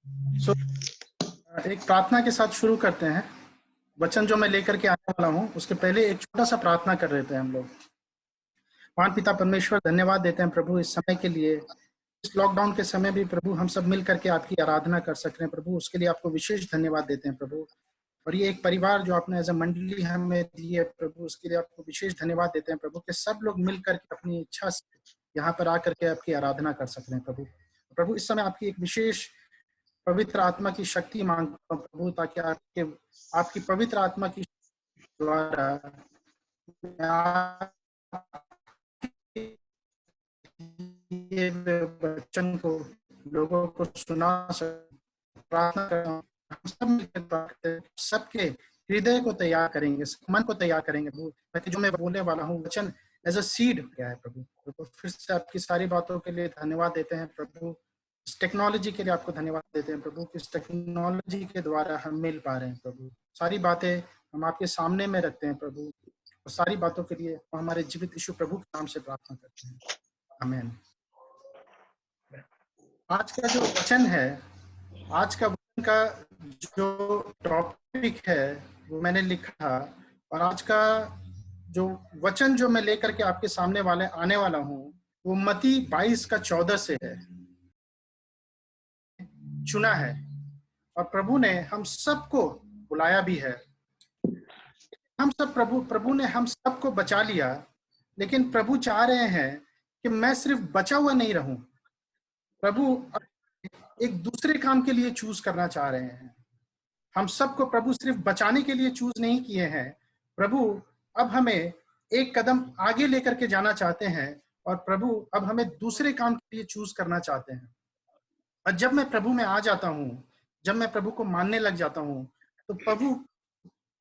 सो एक प्रार्थना के साथ शुरू करते हैं। वचन जो मैं लेकर के आने वाला हूँ उसके पहले एक छोटा सा प्रार्थना कर लेते हैं हम लोग। महान पिता परमेश्वर, धन्यवाद देते हैं प्रभु इस समय के लिए। इस लॉकडाउन के समय भी प्रभु हम सब मिल करके आपकी आराधना कर सक रहे हैं प्रभु, उसके लिए आपको विशेष धन्यवाद देते हैं प्रभु। और ये एक परिवार जो आपने एज अ मंडली हमें दी है प्रभु, उसके लिए आपको विशेष धन्यवाद देते हैं प्रभु कि सब लोग मिल करके अपनी इच्छा से यहाँ पर आकर के आपकी आराधना कर सक रहे हैं प्रभु। प्रभु इस समय आपकी एक विशेष पवित्र आत्मा की शक्ति मांगता हूँ प्रभु, ताकि आपकी पवित्र आत्मा की द्वारा ये वचन को लोगों को सुना सके। प्रार्थना करता हूँ हम सब मिलकर सबके हृदय को तैयार करेंगे, मन को तैयार करेंगे प्रभु, ताकि जो मैं बोलने वाला हूँ वचन एज अ सीड क्या है प्रभु। तो फिर से आपकी सारी बातों के लिए धन्यवाद देते हैं प्रभु। इस टेक्नोलॉजी के लिए आपको धन्यवाद देते हैं प्रभु, कि इस टेक्नोलॉजी के द्वारा हम मिल पा रहे हैं प्रभु। सारी बातें हम आपके सामने में रखते हैं प्रभु, और सारी बातों के लिए हमारे जीवित यीशु प्रभु के नाम से प्रार्थना करते हैं, आमीन। आज का जो वचन है, आज का वचन का जो टॉपिक है वो मैंने लिखा, और आज का जो वचन जो मैं लेकर के आपके सामने आने वाला हूँ वो मत्ती 22:14 से है, चुना है। और प्रभु ने हम सबको बुलाया भी है। हम सब प्रभु ने हम सबको बचा लिया, लेकिन प्रभु चाह रहे हैं कि मैं सिर्फ बचा हुआ नहीं रहूं। प्रभु एक दूसरे काम के लिए चूज करना चाह रहे हैं। हम सबको प्रभु सिर्फ बचाने के लिए चूज नहीं किए हैं। प्रभु अब हमें एक कदम आगे लेकर के जाना चाहते हैं, और प्रभु अब हमें दूसरे काम के लिए चूज करना चाहते हैं। और जब मैं प्रभु में आ जाता हूँ, जब मैं प्रभु को मानने लग जाता हूँ, तो प्रभु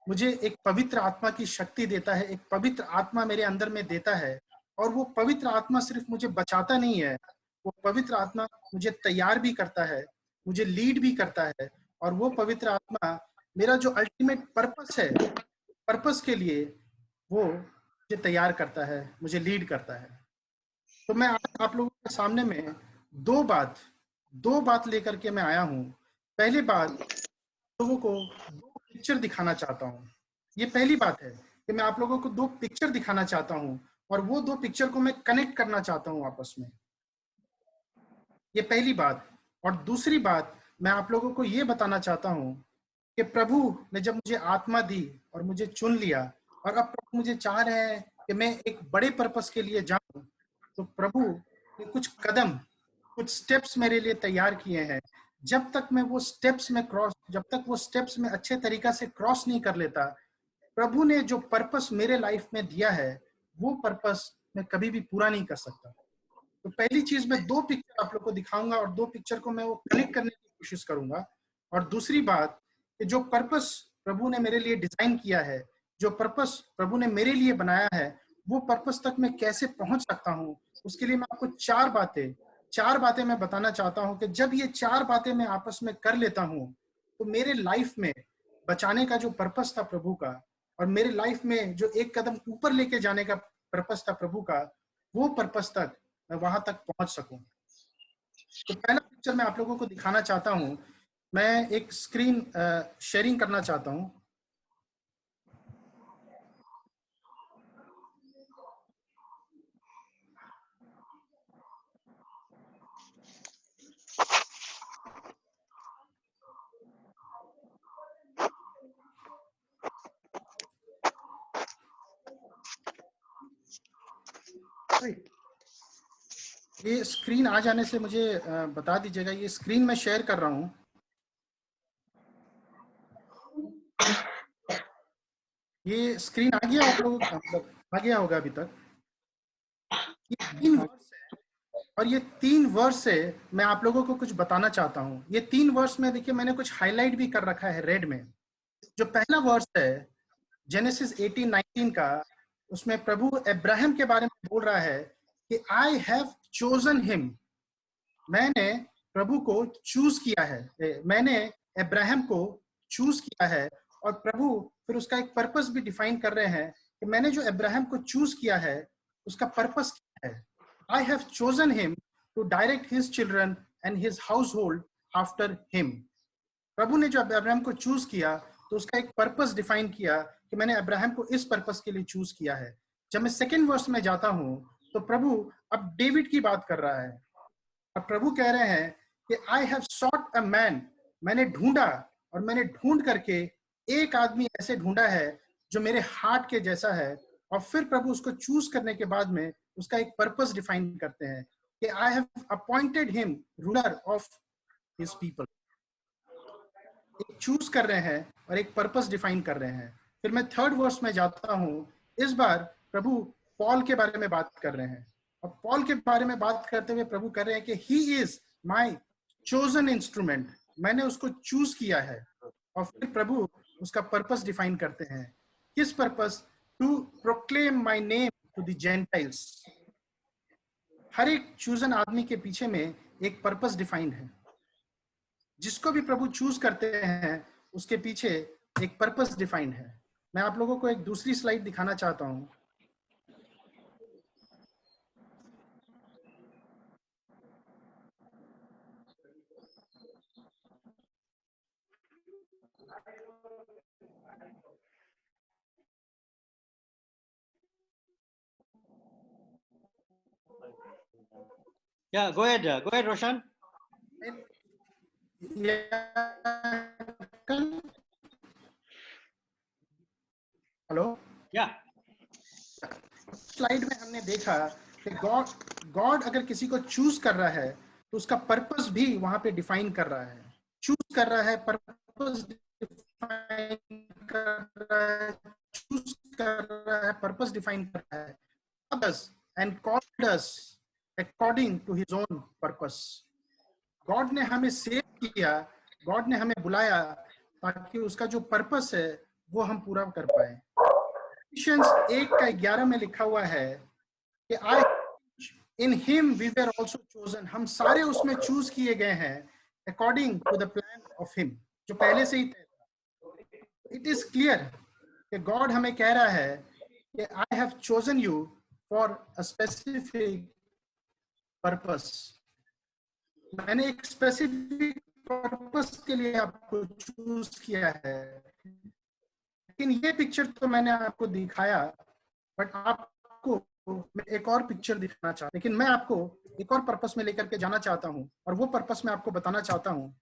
मुझे एक पवित्र आत्मा की शक्ति देता है, एक पवित्र आत्मा मेरे अंदर में देता है। और वो पवित्र आत्मा सिर्फ मुझे बचाता नहीं है, वो पवित्र आत्मा मुझे तैयार भी करता है, मुझे लीड भी करता है। और वो पवित्र आत्मा मेरा जो अल्टीमेट पर्पस है, पर्पस के लिए वो मुझे तैयार करता है, मुझे लीड करता है। तो मैं आज आप लोगों के सामने में दो बात लेकर के मैं आया हूँ। पहली बात, लोगों को दो पिक्चर दिखाना चाहता हूँ। ये पहली बात है कि मैं आप लोगों को दो पिक्चर दिखाना चाहता हूँ, और वो दो पिक्चर को मैं कनेक्ट करना चाहता हूँ आपस में। ये पहली बात। और दूसरी बात, मैं आप लोगों को ये बताना चाहता हूँ कि प्रभु ने जब मुझे आत्मा दी और मुझे चुन लिया, और अब प्रभु मुझे चाह रहे हैं कि मैं एक बड़े पर्पस के लिए जाऊं, तो प्रभु ने कुछ कदम, कुछ स्टेप्स मेरे लिए तैयार किए हैं। जब तक वो स्टेप्स में अच्छे तरीका से क्रॉस नहीं कर लेता, प्रभु ने जो पर्पस मेरे लाइफ में दिया है वो पर्पस मैं कभी भी पूरा नहीं कर सकता। तो पहली चीज, मैं दो पिक्चर आप लोग को दिखाऊंगा, और दो पिक्चर को मैं वो कनेक्ट करने की कोशिश करूंगा। और दूसरी बात कि जो पर्पस प्रभु ने मेरे लिए डिजाइन किया है, जो पर्पस प्रभु ने मेरे लिए बनाया है, वो पर्पस तक मैं कैसे पहुंच सकता हूँ, उसके लिए मैं आपको चार बातें मैं बताना चाहता हूँ कि जब ये चार बातें मैं आपस में कर लेता हूँ, तो मेरे लाइफ में बचाने का जो पर्पस था प्रभु का, और मेरे लाइफ में जो एक कदम ऊपर लेके जाने का पर्पस था प्रभु का, वो पर्पस तक मैं वहां तक पहुंच सकूं। तो पहला पिक्चर मैं आप लोगों को दिखाना चाहता हूं। मैं एक स्क्रीन शेयरिंग करना चाहता हूं। ये स्क्रीन आ जाने से मुझे बता दीजिएगा। ये स्क्रीन मैं शेयर कर रहा हूं। ये स्क्रीन आ गया आप लोगों का, मतलब आ गया होगा अभी तक। ये 3 वर्स है, और ये 3 वर्स से मैं आप लोगों को कुछ बताना चाहता हूं। ये 3 वर्स में देखिए मैंने कुछ हाईलाइट भी कर रखा है रेड में। जो पहला वर्स है जेनेसिस 18:19 का, उसमें प्रभु अब्राहम के बारे में बोल रहा है कि आई हैव चोजन हिम। मैंने प्रभु को चूज किया है, मैंने अब्राहम को चूज किया है। और प्रभु फिर उसका एक पर्पस भी डिफाइन कर रहे हैं कि मैंने जो अब्राहम को चूज किया है उसका पर्पस क्या है। I have chosen him to direct his children and his household after him. प्रभु ने जो अब्राहम को चूज किया तो उसका एक पर्पस डिफाइन किया कि मैंने अब्राहम को इस पर्पस के लिए चूज किया है. जब मैं सेकेंड वर्स में जाता हूं तो प्रभु अब डेविड की बात कर रहा है और प्रभु कह रहे हैं कि I have short a man, मैंने ढूंढा और मैंने ढूंढ करके एक आदमी ऐसे ढूंढा है जो मेरे हार्ट के जैसा है. और फिर प्रभु उसको चूज करने के बाद में उसका एक पर्पस डिफाइन करते हैं कि I have appointed him ruler of his people. एक चूज कर रहे हैं और एक पर्पस डिफाइन कर रहे हैं. फिर मैं थर्ड वर्स में जाता हूं. इस बार प्रभु पॉल के बारे में बात कर रहे हैं और पॉल के बारे में बात करते हुए प्रभु कर रहे हैं कि he is my chosen instrument, मैंने उसको चूज किया है. और फिर प्रभु उसका पर्पस डिफाइन करते हैं. किस purpose? To proclaim my name to the Gentiles. हर एक चूजन आदमी के पीछे में एक पर्पस डिफाइंड है. जिसको भी प्रभु चूज करते हैं उसके पीछे एक पर्पस डिफाइंड है. मैं आप लोगों को एक दूसरी स्लाइड दिखाना चाहता हूं. Yeah, go ahead, Roshan. Hello. Yeah. Slide में हमने देखा कि गॉड अगर किसी को चूज कर रहा है तो उसका पर्पस भी वहां पे डिफाइन कर रहा है. चूज कर रहा है, पर्पस डिफाइन कर रहा है, चूज कर रहा है, पर्पस डिफाइन कर रहा है. Others and called us according to his own purpose. God ने हमें सेव किया, गॉड ने हमें बुलाया ताकि उसका जो पर्पस है वो हम पूरा कर पाए. Ephesians 1:11 में लिखा हुआ है कि I in him we were also chosen. हम सारे उसमें चूज किए गए हैं according to the plan of him, जो पहले से ही तय था. It is clear कि गॉड हमें कह रहा है कि I have chosen you for a specific purpose. मैंने एक स्पेसिफिक पर्पस के लिए आपको चूज किया है. लेकिन ये पिक्चर तो मैंने आपको दिखाया, बट आपको मैं एक और पिक्चर दिखाना चाहता हूं. लेकिन मैं आपको एक और पर्पस में लेकर के जाना चाहता हूं और वो पर्पस मैं आपको बताना चाहता हूं.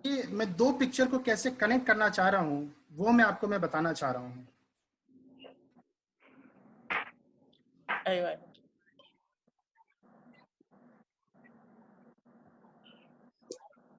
ये मैं दो पिक्चर को कैसे कनेक्ट करना चाह रहा हूं वो मैं आपको बताना चाह रहा हूं.